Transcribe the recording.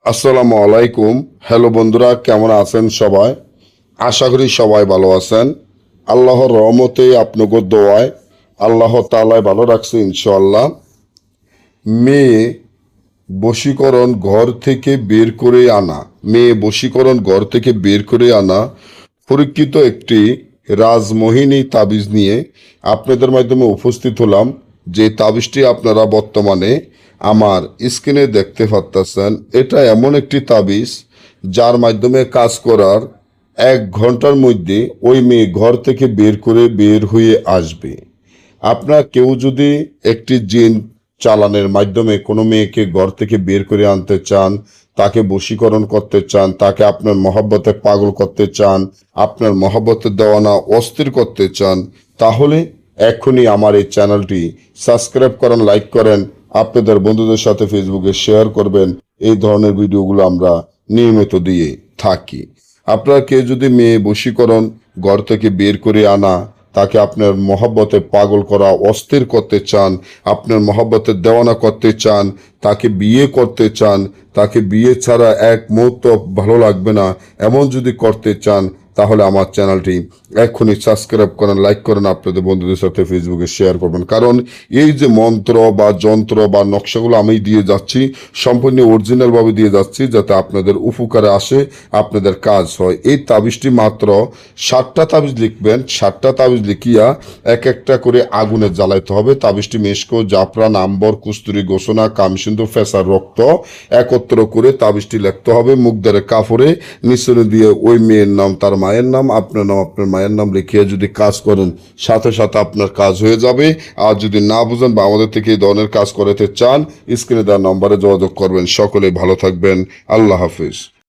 আসসালামু আলাইকুম। হ্যালো বন্ধুরা, কেমন আছেন সবাই? আশা করি সবাই ভালো আছেন। আল্লাহর রহমতে আপনাকে দোয়ায় আল্লাহ তাআলাই ভালো রাখছে ইনশাআল্লাহ। মেয়ে বশীকরণ ঘর থেকে বের করে আনা মেয়ে বশীকরণ ঘর থেকে বের করে আনা পরীক্ষিত একটি রাজমোহিনী তাবিজ নিয়ে আপনাদের মাধ্যমে উপস্থিত হলাম। যে তাবিজটি আপনারা বর্তমানে আমার স্ক্রিনে দেখতে পাচ্ছেন, এটা এমন একটি তাবিজ যার মাধ্যমে কাজ করার 1 ঘন্টার মধ্যে ওই মেয়ে ঘর থেকে বের হয়ে আসবে। আপনার কেউ যদি একটি জিন চালানের মাধ্যমে কোনো মেয়েকে ঘর থেকে বের করে আনতে চান, তাকে বশীকরণ করতে চান, তাকে আপনার মহব্বতে পাগল করতে চান, আপনার মহব্বতে দেওয়ানা অস্থির করতে চান, তাহলে এখনই আমার এই চ্যানেলটি সাবস্ক্রাইব করেন, লাইক করেন, আপনাদের বন্ধুদের সাথে ফেসবুকে শেয়ার করবেন। এই ধরনের ভিডিওগুলো আমরা নিয়মিত দিয়ে থাকি। আপনার কেউ যদি মেয়ে বশীকরণ ঘর থেকে বের করে আনা, তাকে আপনার মহব্বতে পাগল করা অস্থির করতে চান, আপনার মহব্বতে দেওয়ানা করতে চান, তাকে বিয়ে করতে চান, তাকে বিয়ে ছাড়া এক মুহূর্ত ভালো লাগবে না, এমন যদি করতে চান, তাহলে আমার চ্যানেলটি এক্ষুনি সাবস্ক্রাইব করেন, লাইক করেন, আপনাদের বন্ধুদের সাথে ফেসবুকে শেয়ার করবেন। কারণ এই যে মন্ত্র বা যন্ত্র বা নকশাগুলো আমি দিয়ে যাচ্ছি, সম্পূর্ণ অরিজিনালভাবে দিয়ে যাচ্ছি, যাতে আপনাদের উপকারে আসে, আপনাদের কাজ হয়। এই তাবিজটি মাত্র 7টা তাবিজ লিখবেন। 7টা তাবিজ লিখিয়া এক একটা করে আগুনে জ্বালাইতে হবে। তাবিজটি মেশকো, জাফরান, আম্বর, কুস্তুরি, গোসনা, কামসিন্দুর, ফেসার রক্ত একত্র করে তাবিজটি লিখতে হবে। মুখদারে কাপড়ে নিচনে দিয়ে ওই মেয়ের নাম, তার মায়ের নাম, আপনার নাম, আপনার মায়ের নাম লিখিয়ে যদি কাজ করেন, সাথে সাথে আপনার কাজ হয়ে যাবে। আর যদি না বুঝেন বা আমাদের থেকে এই ধরনের কাজ করাতে চান, স্ক্রিনে দেওয়া নম্বরে যোগাযোগ করবেন। সকলে ভালো থাকবেন। আল্লাহ হাফিজ।